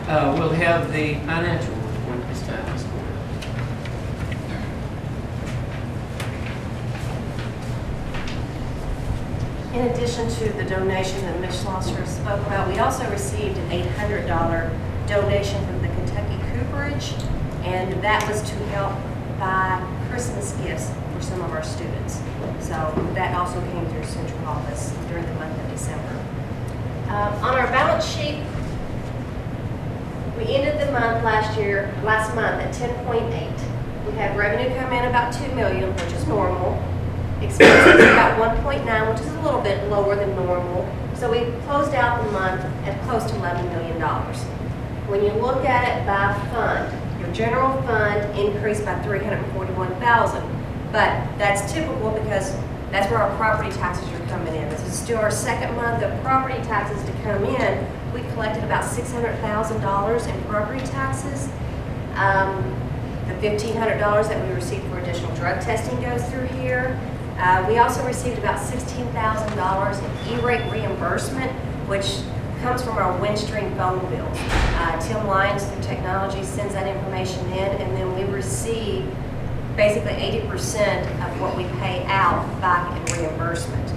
We'll have the financial report this time, Ms. Gordon. In addition to the donation that Ms. Schlosser spoke about, we also received an $800 donation from the Kentucky Cooperage, and that was to help buy Christmas gifts for some of our students. So that also came through central office during the month of December. On our balance sheet, we ended the month last month at 10.8. We had revenue come in about $2 million, which is normal. Expenses about 1.9, which is a little bit lower than normal. So we closed out the month at close to $11 million. When you look at it by fund, your general fund increased by $341,000, but that's typical because that's where our property taxes are coming in. This is still our second month of property taxes to come in. We collected about $600,000 in property taxes. The $1,500 that we received for additional drug testing goes through here. We also received about $16,000 in E-rate reimbursement, which comes from our Windstream phone bills. Tim Lyons, through technology, sends that information in, and then we receive basically 80% of what we pay out back in reimbursement.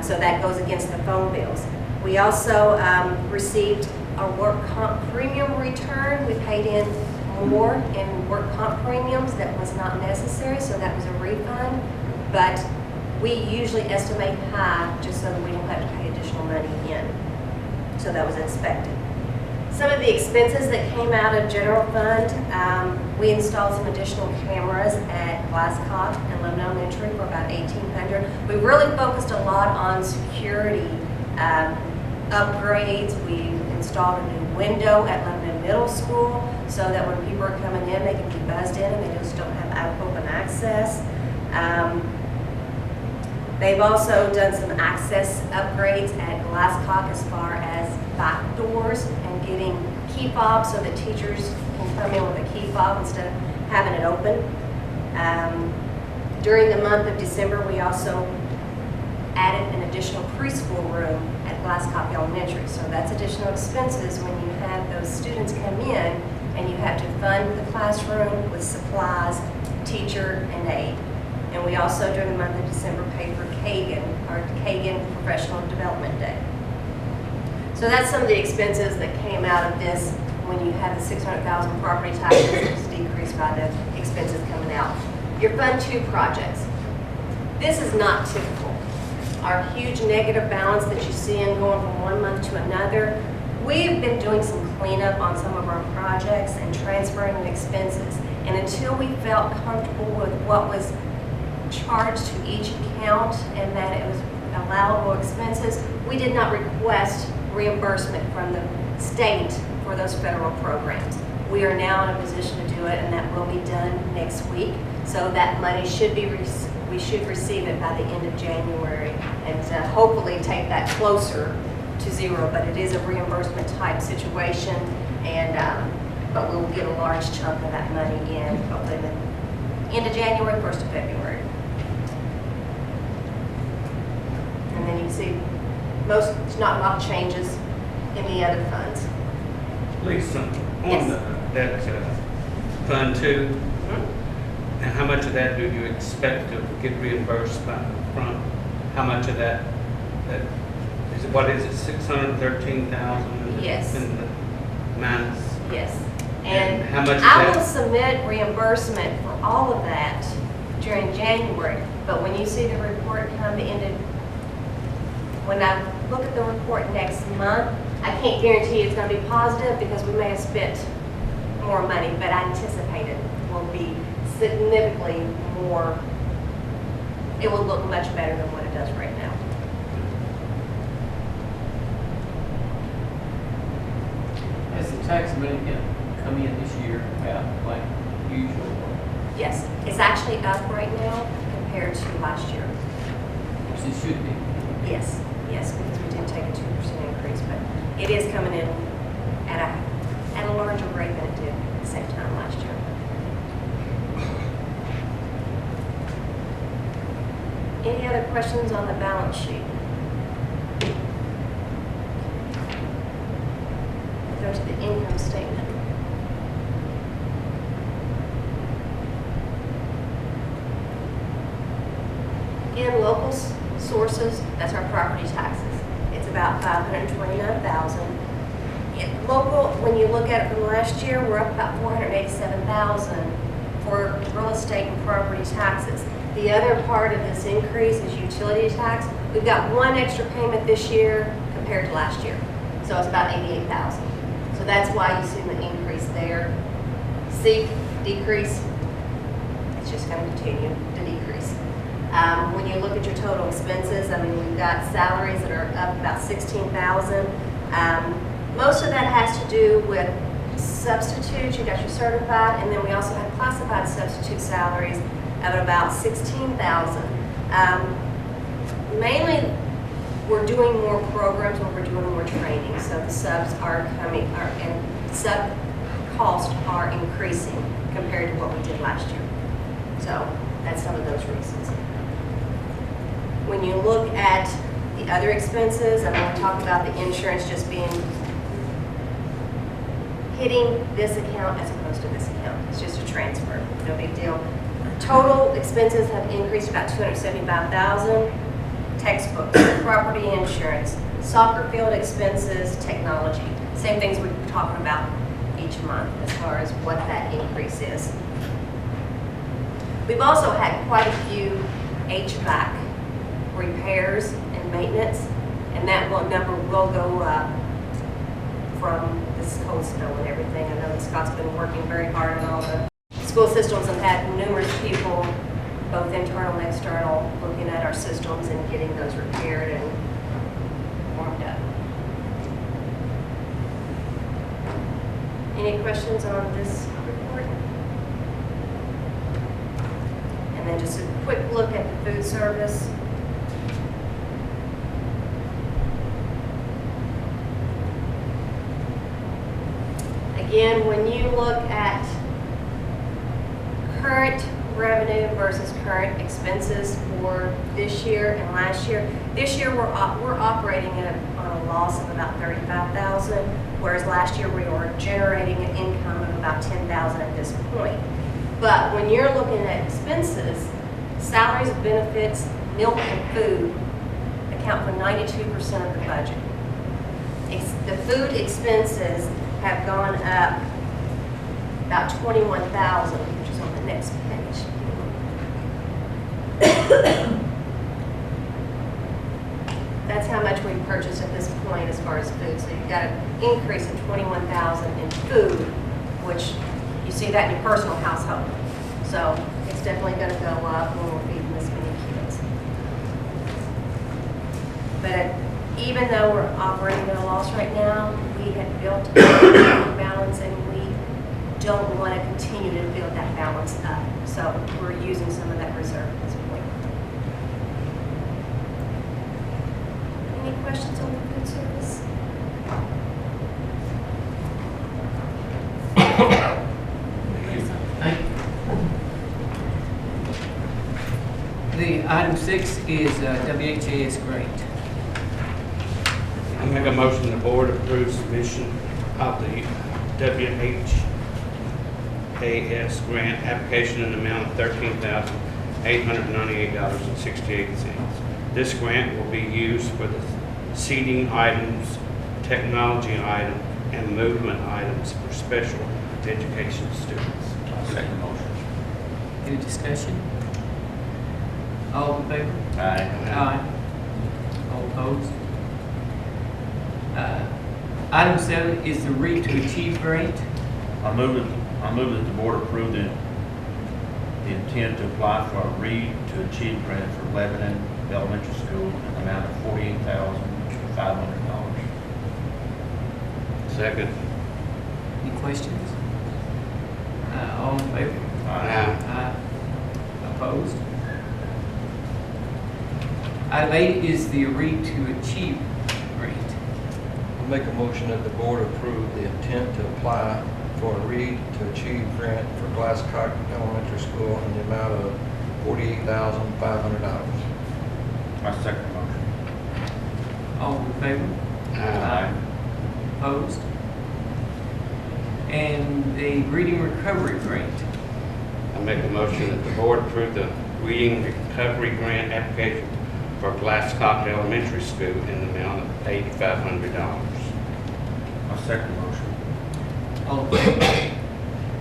So that goes against the phone bills. We also received a work comp premium return. We paid in more in work comp premiums that was not necessary, so that was a refund. But we usually estimate high just so that we don't have to pay additional money in. So that was expected. Some of the expenses that came out of general fund, we installed some additional cameras at Glasscock and Lebanon Elementary for about $1,800. We really focused a lot on security upgrades. We installed a new window at Lebanon Middle School so that when people are coming in, they can be buzzed in and they just don't have open access. They've also done some access upgrades at Glasscock as far as back doors and getting key fobs so that teachers can come in with a key fob instead of having it open. During the month of December, we also added an additional preschool room at Glasscock Elementary. So that's additional expenses when you have those students come in and you have to fund the classroom with supplies, teacher, and aide. And we also, during the month of December, paid for Kagan, our Kagan Professional Development Day. So that's some of the expenses that came out of this when you have the $600,000 property taxes, it's decreased by the expenses coming out. Your Fund 2 projects. This is not typical. Our huge negative balance that you see in going from one month to another, we've been doing some cleanup on some of our projects and transferring the expenses. And until we felt comfortable with what was charged to each account and that it was allowable expenses, we did not request reimbursement from the state for those federal programs. We are now in a position to do it, and that will be done next week. So that money should be, we should receive it by the end of January and hopefully take that closer to zero, but it is a reimbursement type situation, and but we'll get a large chunk of that money in hopefully the end of January, 1st of February. And then you can see there's not a lot of changes in the other funds. Lisa, on Yes. that Fund 2, and how much of that do you expect to get reimbursed from? How much of that is it? What is it? 613,000. Yes. In the minus. Yes. And how much of I that? will submit reimbursement for all of that during January, but when you see the report come in, when I look at the report next month, I can't guarantee it's going to be positive because we may have spent more money, but I anticipate it will be significantly more. It will look much better than what it does right now. Has the tax money come in this year about like usual? Yes, it's actually up right now compared to last year. Which it should be. Yes, yes, because we did take a 2% increase, but it is coming in at a larger rate than it did at the same time last year. Any other questions on the balance sheet? If go to the income statement. Again, local sources, that's our property taxes. It's about $529,000. Local, when you look at it from last year, we're up about $487,000 for real estate and property taxes. The other part of this increase is utility tax. We've got one extra payment this year compared to last year. So it's about $88,000. So that's why you see the increase there. See, decrease, it's just going to continue to decrease. When you look at your total expenses, I mean, we've got salaries that are up about $16,000. Most of that has to do with substitutes. You got your certified, and then we also have classified substitute salaries of about $16,000. Mainly, we're doing more programs where we're doing more training, so the subs are coming, and sub costs are increasing compared to what we did last year. So that's some of those reasons. When you look at the other expenses, I'm going to talk about the insurance just being hitting this account as opposed to this account. It's just a transfer, no big deal. Total expenses have increased about $275,000. Textbooks, property insurance, soccer field expenses, technology. Same things we're talking about each month as far as what that increase is. We've also had quite a few HVAC repairs and maintenance, and that number will go up from this cold snow and everything. I know that Scott's been working very hard on all the school systems and had numerous people, both internal and external, looking at our systems and getting those repaired and warmed up. Any questions on this report? And then just a quick look at the food service. Again, when you look at current revenue versus current expenses for this year and last year, this year we're operating on a loss of about $35,000, whereas last year we were generating an income of about $10,000 at this point. But when you're looking at expenses, salaries, benefits, milk, and food account for 92% of the budget. The food expenses have gone up about $21,000, which is on the next page. That's how much we purchased at this point as far as food. So you've got an increase of $21,000 in food, which you see that in your personal household. So it's definitely going to go up when we're feeding this many kids. But even though we're operating at a loss right now, we have built a balance, and we don't want to continue to build that balance up. So we're using some of that reserve at this point. Any questions on the food service? Thank you. The item 6 is WHAS grant. I make a motion the board approves submission of the WHAS grant application in the amount of $13,898.68. This grant will be used for the seating items, technology items, and movement items for special education students. Second motion. Any discussion? All in favor? Aye. Aye. All opposed? Item 7 is the Read to Achieve grant. I move that the board approve the intent to apply for a Read to Achieve grant for Lebanon Elementary School in the amount of $48,500. Second. Any questions? All in favor? Aye. Aye. Opposed? Item 8 is the Read to Achieve grant. Make a motion that the board approve the intent to apply for a Read to Achieve grant for Glasscock Elementary School in the amount of $48,500. I second the motion. All in favor? Aye. Opposed? and the reading recovery grant. I make a motion that the board approve the reading recovery grant application for Glasscock Elementary School in the amount of $8,500. I second the motion. All in favor?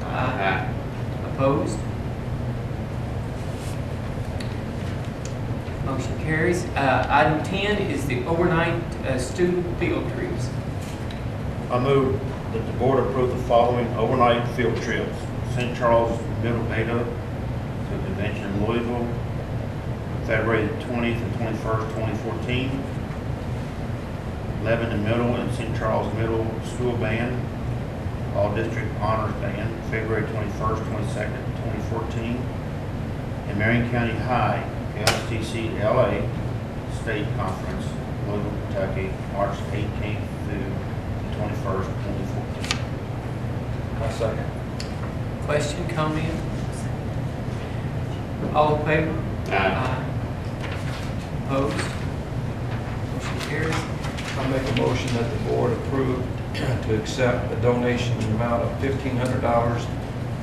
Aye. Opposed? Motion carries. Item 10 is the overnight student field trips. I move that the board approve the following overnight field trips. St. Charles Middle Beta to the convention in Louisville, February the 20th and 21st, 2014. Lebanon Middle and St. Charles Middle School Band, All District Honors Band, February 21st, 22nd, 2014. And Marion County High, LSTC LA State Conference, Louisville, Kentucky, March 18th through the 21st, 2014. I second. Question, comment? All in favor? Aye. Opposed? Motion carries. I make a motion that the board approve to accept a donation in the amount of $1,500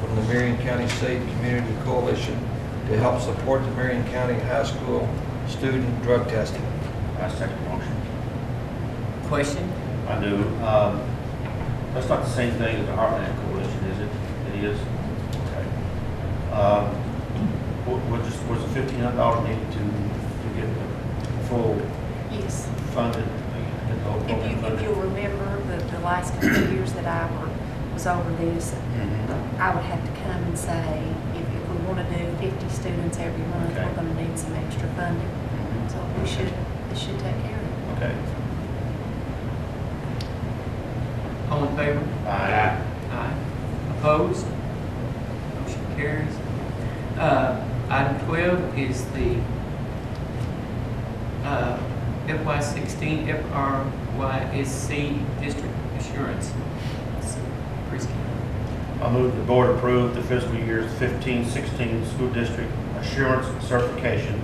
from the Marion County State Community Coalition to help support the Marion County High School student drug testing. I second the motion. Question? I do. That's not the same thing as the Heartland Coalition, is it? It is? Okay. Was the $1,500 needed to get the full Yes. funded, get the whole program If funded? you'll remember, the last couple of years that I was over this, Mhm. I would have to come and say, if we want to do 50 students every month, Okay. we're going to need some extra funding. Mhm. So this should take care of it. Okay. All in favor? Aye. Aye. Opposed? Motion carries. Item 12 is the FY16 FRYSC District Assurance. Prisky. I move the board approve the fiscal years 15-16 school district assurance certification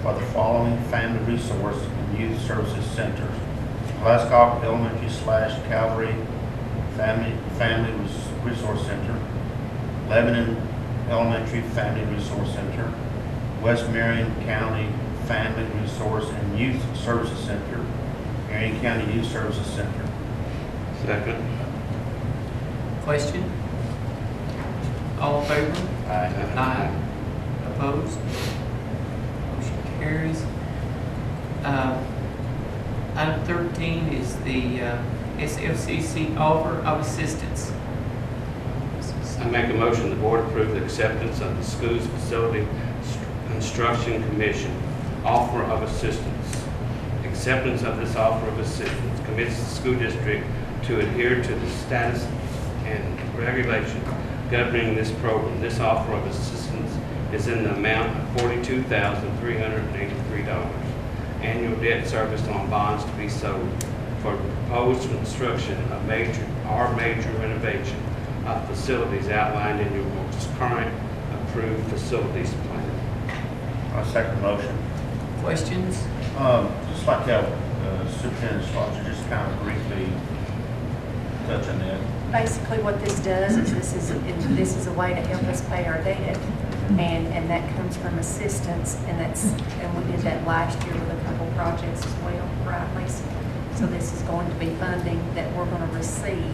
for the following family resource and youth services centers: Glasscock Elementary / Calvary Family Resource Center, Lebanon Elementary Family Resource Center, West Marion County Family Resource and Youth Services Center, Marion County Youth Services Center. Second. Question? All in favor? Aye. Aye. Opposed? Motion carries. Item 13 is the SFCC offer of assistance. I make a motion the board approve the acceptance of the school's facility instruction commission offer of assistance. Acceptance of this offer of assistance commits the school district to adhere to the status and regulation governing this program. This offer of assistance is in the amount of $42,383. Annual debt service on bonds to be sold for proposed construction of major renovation of facilities outlined in your most current approved facilities plan. I second the motion. Questions? Just like how Superintendent Slaughter just kind of briefly touch on that. Basically, what this does is this is a way to help us pay our debt, and that comes from assistance, and we did that last year with a couple projects as well, right, Lisa? So this is going to be funding that we're going to receive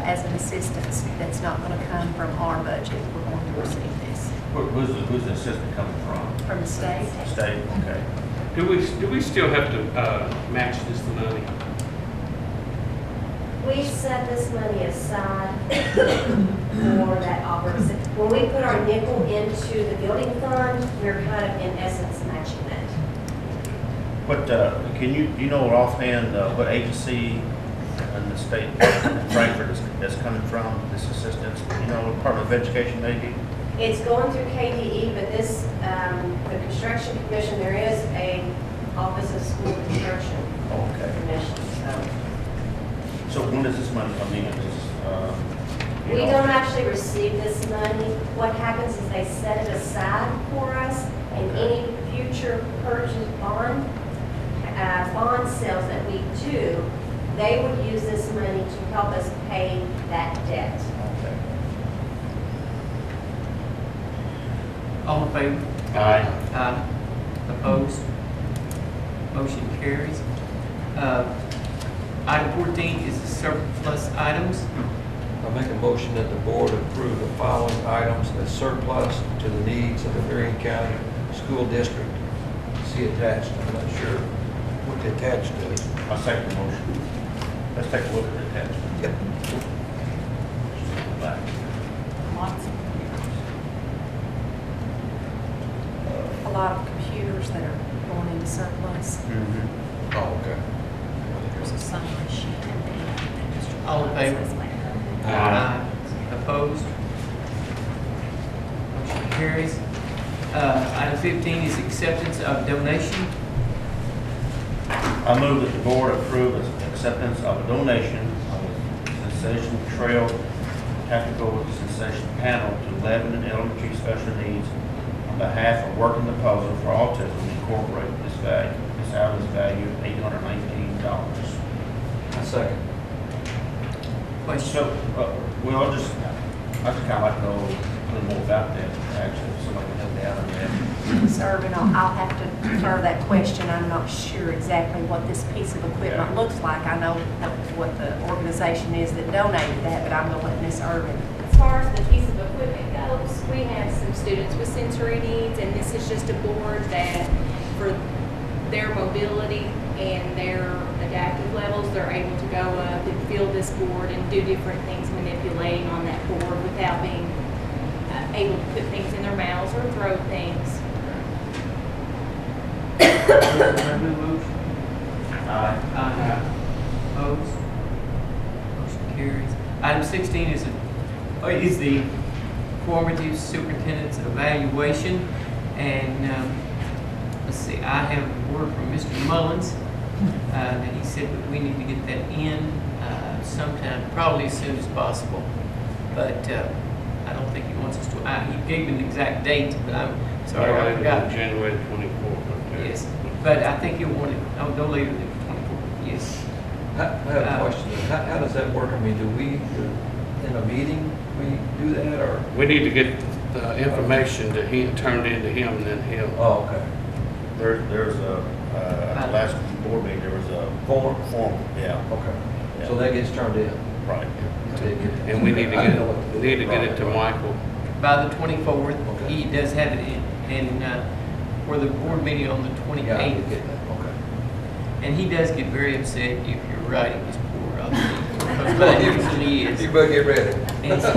as an assistance. That's not going to come from our budget. We're going to receive this Who's the assistant coming from? from the state. State, okay. Do we still have to match this money? We set this money aside for that offer. When we put our nickel into the building fund, we're kind of in essence matching that. What, do you know offhand what agency in the state of Frankfurt is coming from, this assistance? You know, Department of Education maybe? It's going through KDE, but this, the Construction Commission, there is a Office of School Construction Oh, okay. Commission, so. So when does this money come in? We don't actually receive this money. What happens is they set it aside for us, and any future purchase bond sales that we do, they would use this money to help us pay that debt. All in favor? Aye. Aye. Opposed? Motion carries. Item 14 is the surplus items. I make a motion that the board approve the following items as surplus to the needs of the Marion County School District. See attached, I'm not sure what the attached is. I second the motion. Let's take a look at the attachment. Yep. Back. Lots of a lot of computers that are going into surplus. Oh, okay. There's a summary sheet. All in favor? Aye. Opposed? Motion carries. Item 15 is acceptance of donation. I move that the board approve acceptance of a donation of a Sensation Trail Tactical Sensation Panel to Lebanon Elementary Special Needs on behalf of Working the Puzzle for Autism Incorporated. This item is valued at $819. I second. Question? So, well, I just kind of like to know a little more about that, actually, if somebody can help me out on that. Ms. Irvin, I'll have to defer that question. I'm not sure exactly what this piece of equipment Yeah. looks like. I know what the organization is that donated that, but I'm going to let Ms. Irvin. As far as the piece of equipment goes, we have some students with sensory needs, and this is just a board that, for their mobility and their adaptive levels, they're able to go up and feel this board and do different things manipulating on that board without being able to put things in their mouths or throw things. Motion? Aye. Aye. Opposed? Motion carries. Item 16 is the formative superintendent's evaluation. And let's see, I have word from Mr. Mullins that he said that we need to get that in sometime, probably as soon as possible. But I don't think he wants us to, he gave me an exact date, but I'm sorry, I forgot. January 24th. Okay. Yes, but I think he'll want it, no later than 24th, yes. I have a question. How does that work? I mean, do we, in a meeting, we do that, or? We need to get the information to him, turned into him, and then he'll. Oh, okay. There's a, at the last board meeting, there was a Form? yeah. Okay. So that gets turned in? Right. I didn't get that. And we need to I get didn't know what it, we need to get it to Right. Michael. By the 24th, Okay. he does have it in, and for the board meeting on the Yeah, I 28th. didn't get that, okay. And he does get very upset if you're writing his poor, but he usually is. You better get ready. And so-